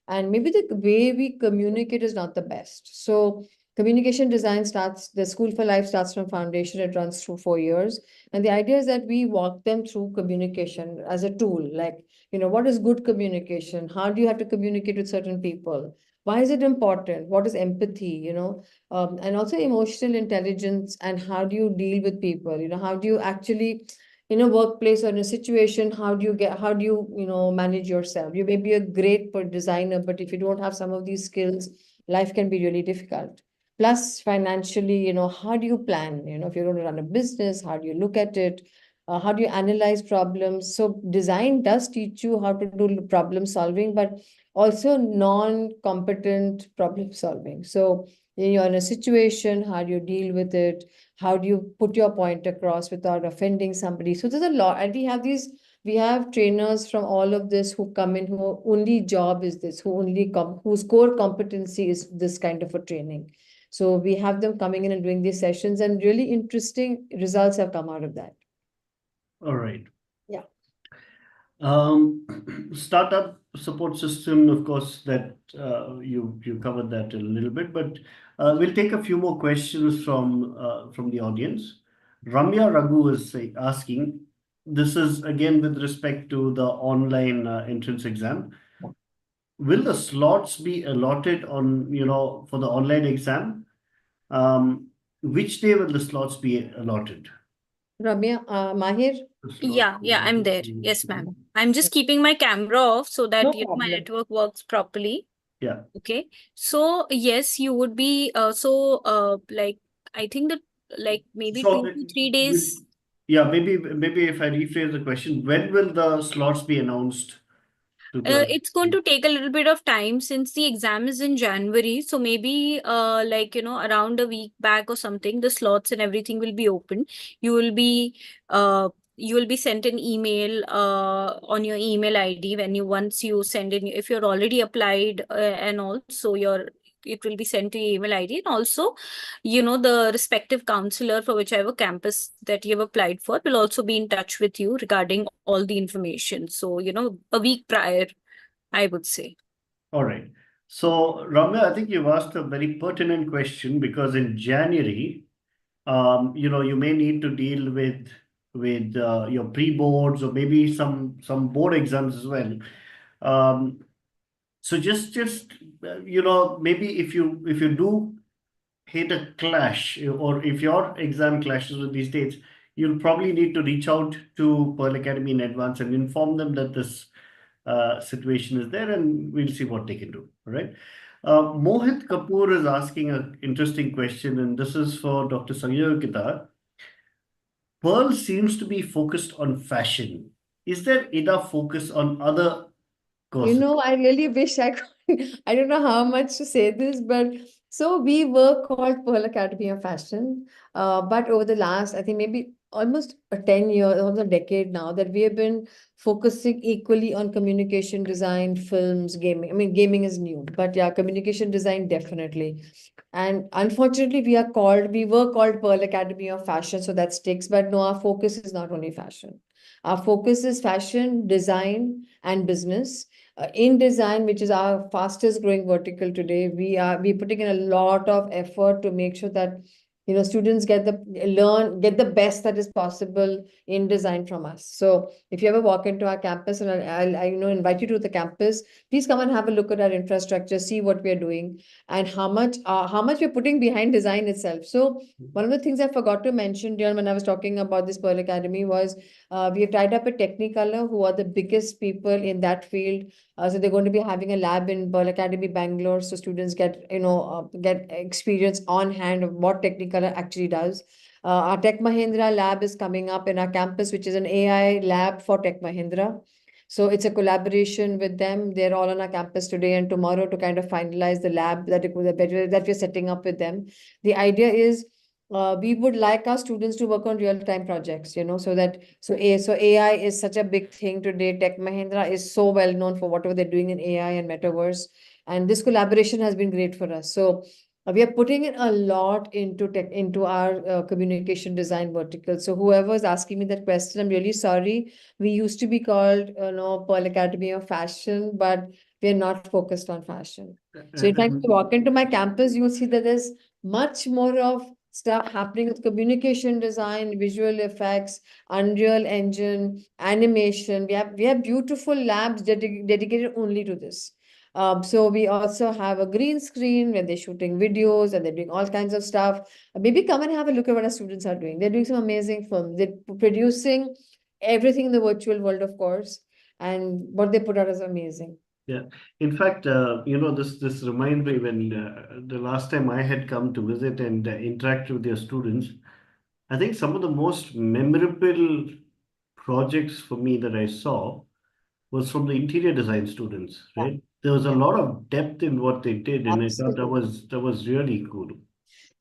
And maybe the way we communicate is not the best. So communication design starts, the School for Life starts from foundation, it runs through 4 years. And the idea is that we walk them through communication as a tool. Like, what is good communication? How do you have to communicate with certain people? Why is it important? What is empathy? And also emotional intelligence, and how do you deal with people? How do you actually, in a workplace or in a situation, how do you, manage yourself? You may be a great designer, but if you don't have some of these skills, life can be really difficult. Plus, financially, how do you plan? If you're going to run a business, how do you look at it? How do you analyze problems? So design does teach you how to do problem solving, but also non-competent problem solving. So you're in a situation, how do you deal with it? How do you put your point across without offending somebody? So there's a lot, and we have trainers from all of this who come in, who only job is this, whose core competency is this kind of a training. So we have them coming in and doing these sessions, and really interesting results have come out of that. All right. Yeah. Startup support system, of course, that you covered that a little bit, but we'll take a few more questions from the audience. Ramya Raghu is asking, this is again with respect to the online entrance exam. Will the slots be allotted for the online exam? Which day will the slots be allotted? Ramya, Mahir? Yeah, I'm there. Yes, ma'am. I'm just keeping my camera off so that No my problem. network works properly. Yeah. Okay. So yes, you would be like I think that like maybe So, 2 to 3 days. yeah, maybe if I rephrase the question, when will the slots be announced to the? It's going to take a little bit of time since the exam is in January. So maybe around a week back or something, the slots and everything will be open. You will be uh you will be sent an email on your email ID when once you send in, if you're already applied and also it will be sent to your email ID, and also the respective counselor for whichever campus that you have applied for will also be in touch with you regarding all the information. So a week prior, I would say. All right. So, Ramya, I think you've asked a very pertinent question because in January, you may need to deal with your pre-boards or maybe some board exams as well. Um, so just maybe if you do hit a clash, or if your exam clashes with these dates, you'll probably need to reach out to Pearl Academy in advance and inform them that this situation is there, and we'll see what they can do. All right. Mohit Kapoor is asking an interesting question, and this is for Dr. Sanyogita. Pearl seems to be focused on fashion. Is there enough focus on other courses? I really wish I could. I don't know how much to say this, but so we were called Pearl Academy of Fashion. But over the last, I think maybe almost a 10 years, almost a decade now, that we have been focusing equally on communication design, films, gaming. I mean, gaming is new, but yeah, communication design definitely. And unfortunately, we were called Pearl Academy of Fashion, so that sticks. But no, our focus is not only fashion. Our focus is fashion, design, and business. In design, which is our fastest growing vertical today, we're putting in a lot of effort to make sure that students get the best that is possible in design from us. So if you ever walk into our campus, and I'll invite you to the campus, please come and have a look at our infrastructure, see what we are doing, and how much we're putting behind design itself. So one of the things I forgot to mention, dear, when I was talking about this Pearl Academy was we have tied up with Technicolor, who are the biggest people in that field. So they're going to be having a lab in Pearl Academy, Bangalore, so students get get experience on hand of what Technicolor actually does. Our Tech Mahindra lab is coming up in our campus, which is an AI lab for Tech Mahindra. So it's a collaboration with them. They're all on our campus today and tomorrow to kind of finalize the lab that we're setting up with them. The idea is we would like our students to work on real-time projects, so AI is such a big thing today. Tech Mahindra is so well known for whatever they're doing in AI and metaverse, and this collaboration has been great for us. So we are putting in a lot into our communication design vertical. So whoever is asking me that question, I'm really sorry. We used to be called, Pearl Academy of Fashion, but we're not focused on fashion. So in fact, if you walk into my campus, you'll see that there's much more of stuff happening with communication design, visual effects, Unreal Engine, animation. We have beautiful labs dedicated only to this. So we also have a green screen where they're shooting videos and they're doing all kinds of stuff. Maybe come and have a look at what our students are doing. They're doing some amazing films. They're producing everything in the virtual world, of course, and what they put out is amazing. Yeah. In fact, this reminds me when the last time I had come to visit and interact with your students, I think some of the most memorable projects for me that I saw was from the interior design students, Yeah, right? There was a yeah, lot of depth in what they did, and I thought that absolutely. was really cool.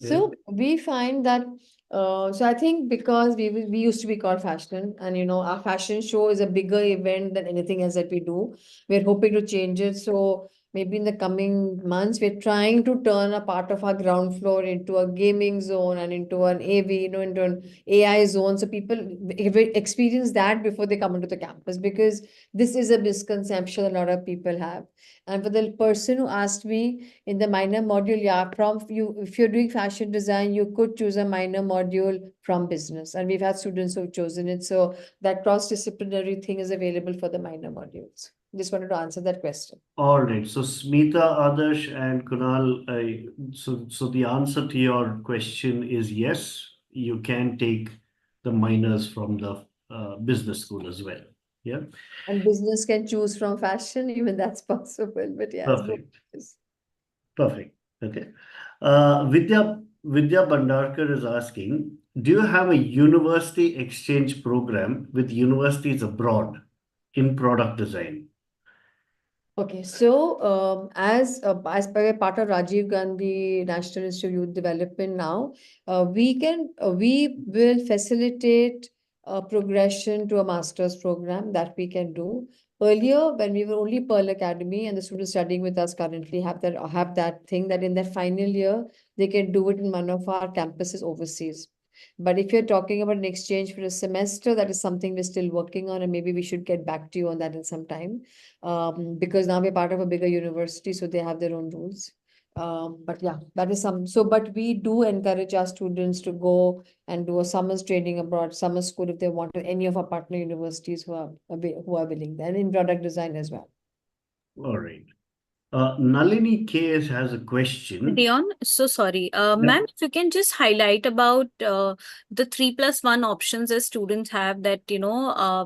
Yeah. So we find that, so I think because we used to be called fashion, and our fashion show is a bigger event than anything else that we do. We're hoping to change it. So maybe in the coming months, we're trying to turn a part of our ground floor into a gaming zone and into an AV, into an AI zone. So people experience that before they come into the campus, because this is a misconception a lot of people have. And for the person who asked me in the minor module, yeah, if you're doing fashion design, you could choose a minor module from business. And we've had students who've chosen it. So that cross-disciplinary thing is available for the minor modules. Just wanted to answer that question. All right. So Smita, Adarsh, and Kunal, so the answer to your question is yes, you can take the minors from the business school as well. Yeah. And business can choose from fashion, even that's possible. But yes, both. Perfect. Perfect. Okay. Vidya Bandarkar is asking, do you have a university exchange program with universities abroad in product design? Okay, so as per a part of Rajiv Gandhi National Institute of Youth Development now, we will facilitate progression to a master's program that we can do. Earlier, when we were only Pearl Academy and the students studying with us currently have that thing that in their final year they can do it in one of our campuses overseas. But if you're talking about an exchange for a semester, that is something we're still working on, and maybe we should get back to you on that in some time, because now we're part of a bigger university, so they have their own rules. But yeah, that is but we do encourage our students to go and do a summer's training abroad, summer school, if they want to, any of our partner universities who are willing, and in product design as well. All right. Nalini KS has a question. Dion, so sorry. Yeah. Ma'am, if you can just highlight about the 3+1 options as students have that,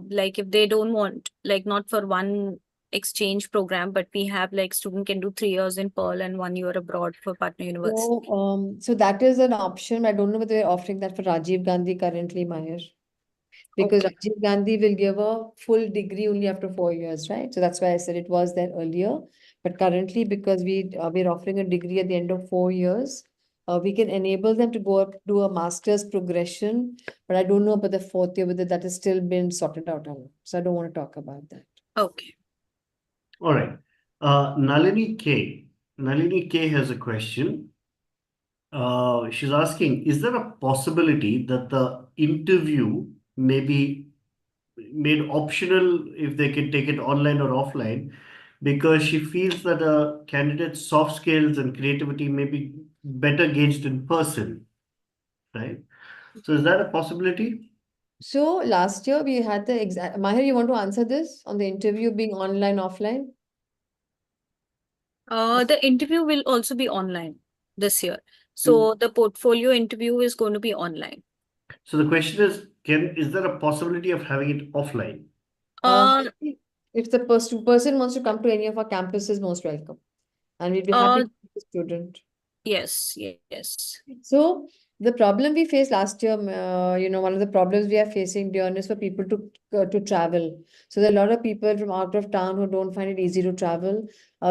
like if they don't want, like not for one exchange program, but we have like student can do 3 years in Pearl and 1 year abroad for partner university. So that is an option. I don't know whether they're offering that for Rajiv Gandhi currently, Mahir. Because Okay. Rajiv Gandhi will give a full degree only after 4 years, right? So that's why I said it was there earlier. But currently, because we're offering a degree at the end of 4 years, we can enable them to go up do a master's progression. But I don't know about the fourth year, whether that has still been sorted out or not. So I don't want to talk about that. Okay. All right. Nalini K. Nalini K has a question. She's asking, is there a possibility that the interview may be made optional if they can take it online or offline? Because she feels that a candidate's soft skills and creativity may be better gauged in person, right? So is that a possibility? So last year we had the exact. Mahir, you want to answer this on the interview being online, offline? The interview will also be online this year. Mm. So the portfolio interview is going to be online. So the question is there a possibility of having it offline? Uh, If the person wants to come to any of our campuses, most welcome. And we'd be happy Uh, to meet the student. yes, yes. So the problem we faced last year, one of the problems we are facing, Dion, is for people to travel. So there are a lot of people from out of town who don't find it easy to travel.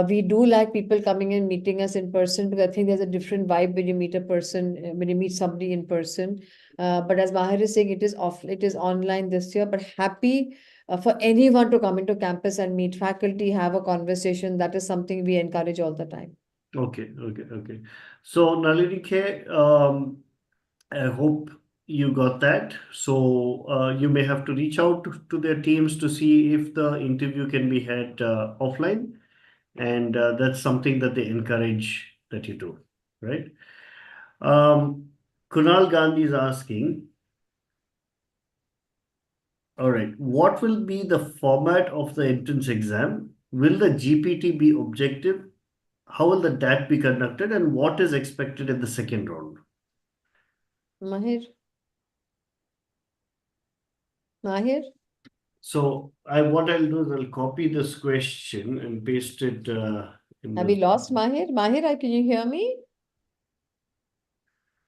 We do like people coming and meeting us in person, because I think there's a different vibe when you meet a person, when you meet somebody in person. But as Mahir is saying, it is online this year. But happy for anyone to come into campus and meet faculty, have a conversation. That is something we encourage all the time. Okay. So Nalini K, I hope you got that. So you may have to reach out to their teams to see if the interview can be had offline, and that's something that they encourage that you do, right? Um, Kunal Gandhi is asking, all right, what will be the format of the entrance exam? Will the GPT be objective? How will the DAT be conducted, and what is expected in the second round? Mahir? Mahir? So what I'll do is I'll copy this question and paste it in Have we the. lost Mahir? Mahir, can you hear me?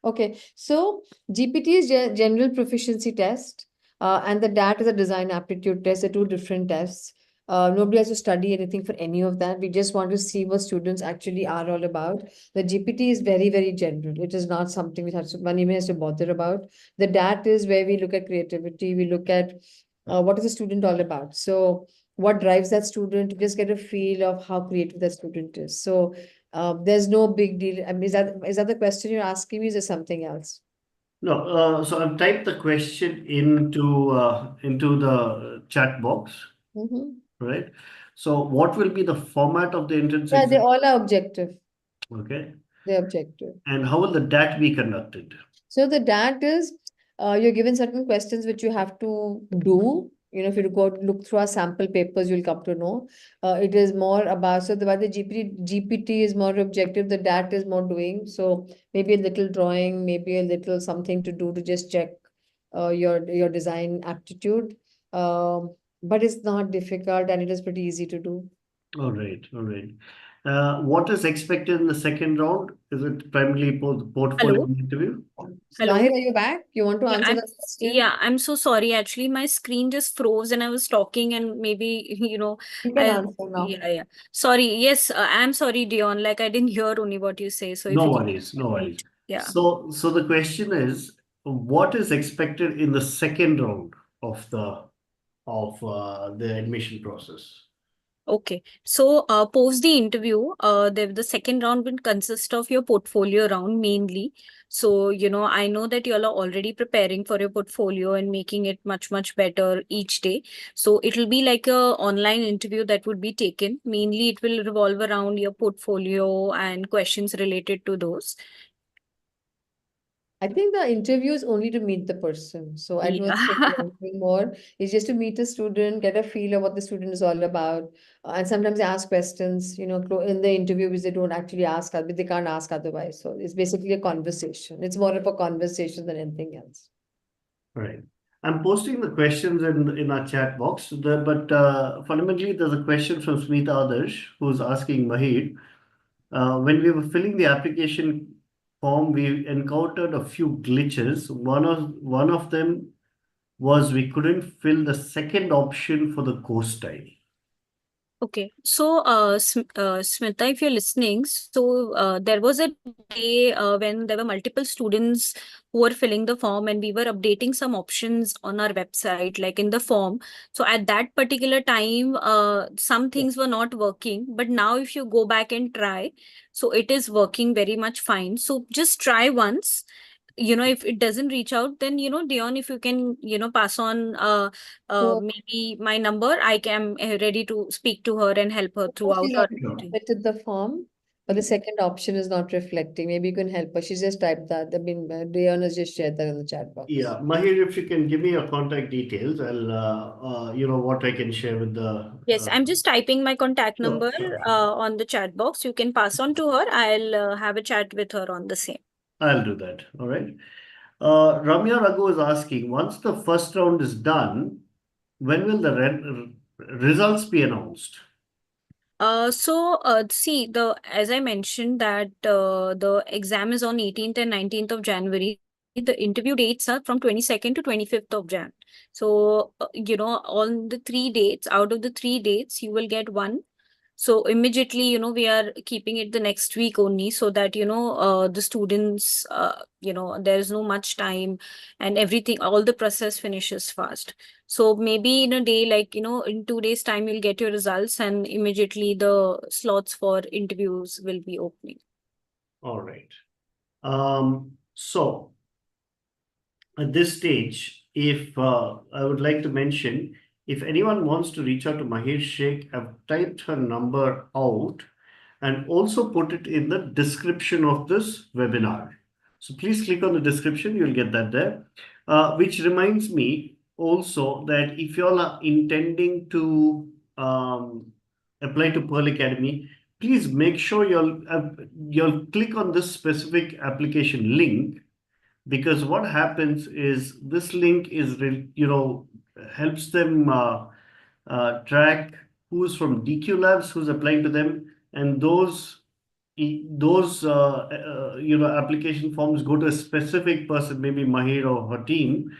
Okay, so GPT is general proficiency test, and the DAT is a design aptitude test. They're two different tests. Nobody has to study anything for any of that. We just want to see what students actually are all about. The GPT is very, very general. It is not something which one even has to bother about. The DAT is where we look at creativity. We look at what is the student all about. So what drives that student? To just get a feel of how creative that student is. So there's no big deal. I mean, is that the question you're asking me? Is there something else? No, so I've typed the question into the chat box, Mm-hmm. right? So what will be the format of the entrance Yeah, they exam? all are objective. Okay, They're objective. and how will the DAT be conducted? So the DAT is you're given certain questions which you have to do. If you go look through our sample papers, you'll come to know. It is more about, so the GPT is more objective, the DAT is more doing. So maybe a little drawing, maybe a little something to do to just check your design aptitude. But it's not difficult and it is pretty easy to do. All right. What is expected in the second round? Is it primarily portfolio Hello, interview? Mahir, hello. are you back? You want to Yeah, answer I'm the question? I'm so sorry. Actually, my screen just froze and I was talking and maybe, You can I answer now. yeah. Sorry. Yes, I'm sorry, Dion. Like I didn't hear only what you say. So if No you can worries, no worries. repeat. Yeah. So the question is, what is expected in the second round of the admission process? Okay. So, post the interview, the second round will consist of your portfolio round mainly. So, I know that you all are already preparing for your portfolio and making it much, much better each day. So, it will be like a online interview that would be taken. Mainly, it will revolve around your portfolio and questions related to those. I think the interview is only to meet the person. So I don't think Yeah. anything more. It's just to meet a student, get a feel of what the student is all about. And sometimes they ask questions, in the interview which they don't actually ask, but they can't ask otherwise. So it's basically a conversation. It's more of a conversation than anything else. Right. I'm posting the questions in our chat box. But fundamentally, there's a question from Smita Adarsh who's asking Mahir. When we were filling the application form, we encountered a few glitches. One of them was we couldn't fill the second option for the course style. Okay, so Smita, if you're listening, so there was a day when there were multiple students who were filling the form, and we were updating some options on our website, like in the form. So at that particular time, some Yeah. things were not working, but now if you go back and try, so it is working very much fine. So just try once. If it doesn't reach out, then Dion, if you can pass on So maybe my number, I am ready to speak to her and help her suppose throughout she's her already Sure. routine. submitted the form, but the second option is not reflecting. Maybe you can help her. She's just typed that. I mean, Dion has just shared that in the chat box. Yeah, Mahir, if you can give me your contact details, I'll, what I can share with the. Yes, I'm just typing my contact Sure, number sure, sure. on the chat box. You can pass on to her. I'll have a chat with her on the same. I'll do that. All right. Ramya Raghu is asking, once the first round is done, when will the results be announced? See, as I mentioned that the exam is on 18th and 19th of January. The interview dates are from 22nd to 25th of Jan. So, on the 3 dates, out of the 3 dates, you will get one. So immediately, we are keeping it the next week only so that, the students, there's no much time and everything, all the process finishes fast. So maybe in a day, like, in 2 days' time, you'll get your results and immediately the slots for interviews will be opening. All right. So at this stage, if I would like to mention, if anyone wants to reach out to Mahir Sheikh, I've typed her number out and also put it in the description of this webinar. So please click on the description, you'll get that there. Which reminds me also that if you all are intending to apply to Pearl Academy, please make sure you'll click on this specific application link, because what happens is this link is helps them track who's from DQ Labs, who's applying to them, and those application forms go to a specific person, maybe Mahir or her team,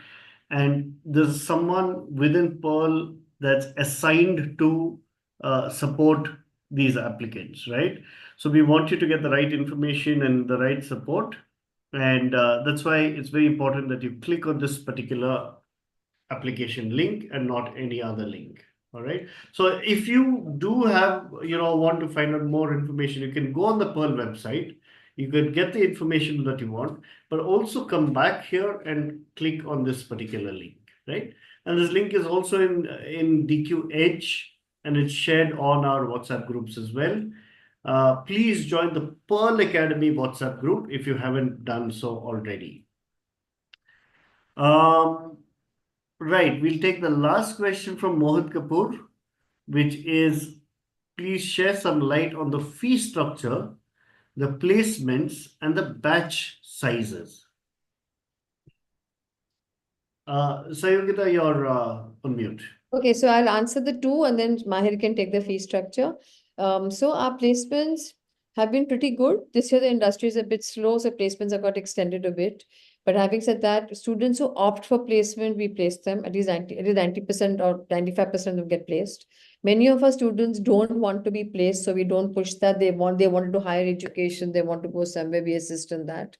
and there's someone within Pearl that's assigned to support these applicants, right? So we want you to get the right information and the right support, and that's why it's very important that you click on this particular application link and not any other link. All right. So if you do have, want to find out more information, you can go on the Pearl website. You can get the information that you want, but also come back here and click on this particular link, right? And this link is also in DQ Edge, and it's shared on our WhatsApp groups as well. Please join the Pearl Academy WhatsApp group if you haven't done so already. Right, we'll take the last question from Mohit Kapoor, which is, please share some light on the fee structure, the placements, and the batch sizes. Sanyogita, you're on mute. Okay, so I'll answer the two and then Mahir can take the fee structure. So our placements have been pretty good. This year the industry is a bit slow, so placements have got extended a bit. But having said that, students who opt for placement, we place them at least 90% or 95% of them get placed. Many of our students don't want to be placed, so we don't push that. They want to do higher education, they want to go somewhere, we assist in that.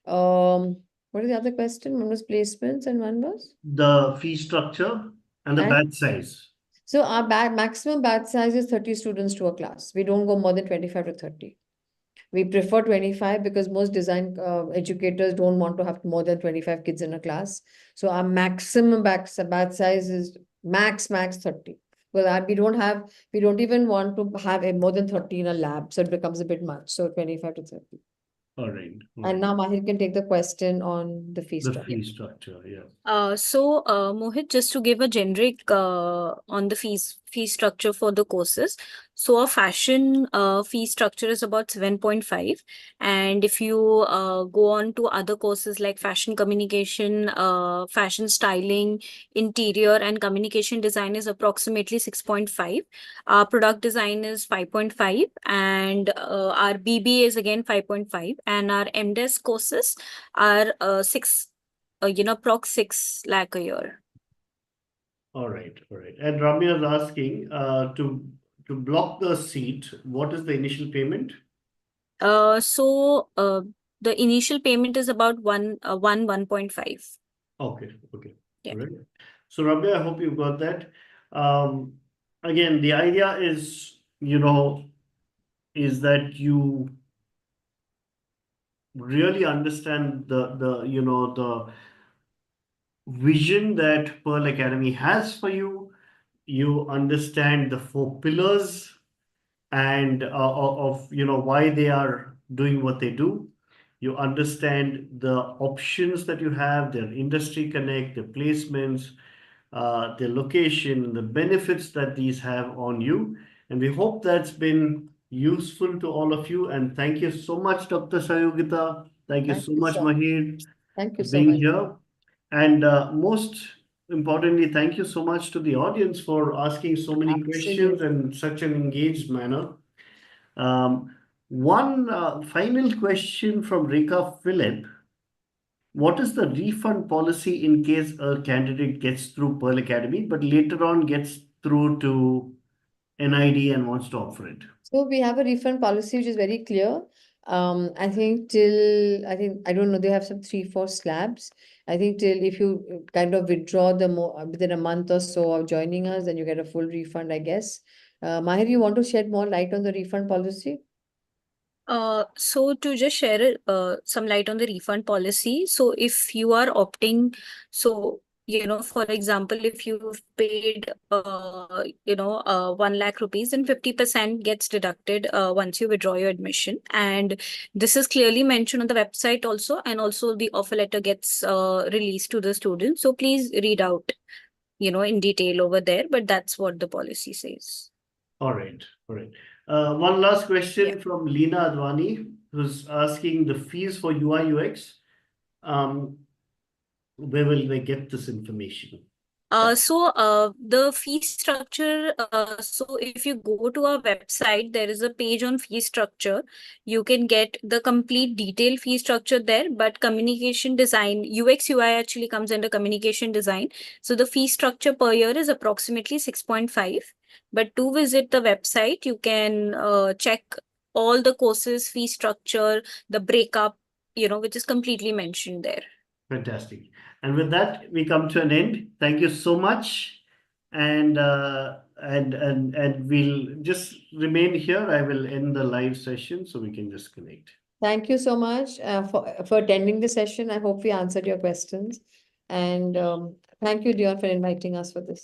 What is the other question? One was placements and one was? The fee structure and the batch size. So our maximum batch size is 30 students to a class. We don't go more than 25 to 30. We prefer 25 because most design educators don't want to have more than 25 kids in a class. So our maximum batch size is max 30. Well, we don't even want to have more than 30 in a lab. So it becomes a bit much. So 25 to 30. All right. And now Mahir can take the question on the fee The structure. fee structure, yeah. Mohit, just to give a generic on the fee structure for the courses. So a fashion fee structure is about 7.5, and if you go on to other courses like fashion communication, fashion styling, interior, and communication design is approximately 6.5. Our product design is 5.5, and our BBA is again 5.5, and our MDes courses are 6. Prox 6 lakh a year. All right, all right. And Ramya is asking to block the seat, what is the initial payment? The initial payment is about 1.5. Okay, okay. Yeah. All right. So Ramya, I hope you got that. Again, the idea is, is that you really understand the vision that Pearl Academy has for you. You understand the 4 pillars and of why they are doing what they do. You understand the options that you have, their industry connect, their placements, their location, the benefits that these have on you. And we hope that's been useful to all of you. And thank you so much, Dr. Sanyogita. Thank you so much, Mahir, Thank for you so being much. here. And most importantly, thank you so much to the audience for asking so many questions Absolutely. in such an engaged manner. One final question from Rika Philip. What is the refund policy in case a candidate gets through Pearl Academy, but later on gets through to NID and wants to offer it? So we have a refund policy which is very clear. I think I don't know, they have some 3, 4 slabs. I think till if you kind of withdraw within a month or so of joining us, then you get a full refund, I guess. Mahir, you want to shed more light on the refund policy? So to just share some light on the refund policy. So if you are opting, so for example, if you've paid 1 lakh rupees, then 50% gets deducted once you withdraw your admission. And this is clearly mentioned on the website also, and also the offer letter gets released to the student. So please read out, in detail over there, but that's what the policy says. All right, all right. One last Yeah. question from Leena Advani, who's asking the fees for UI UX. Where will they get this information? The fee structure, so if you go to our website, there is a page on fee structure. You can get the complete detailed fee structure there, but communication design, UX UI actually comes under communication design. So the fee structure per year is approximately 6.5. But to visit the website, you can check all the courses, fee structure, the breakup, which is completely mentioned there. Fantastic. And with that, we come to an end. Thank you so much. And we'll just remain here. I will end the live session so we can just connect. Thank you so much for attending the session. I hope we answered your questions. And thank you, Dion, for inviting us for this.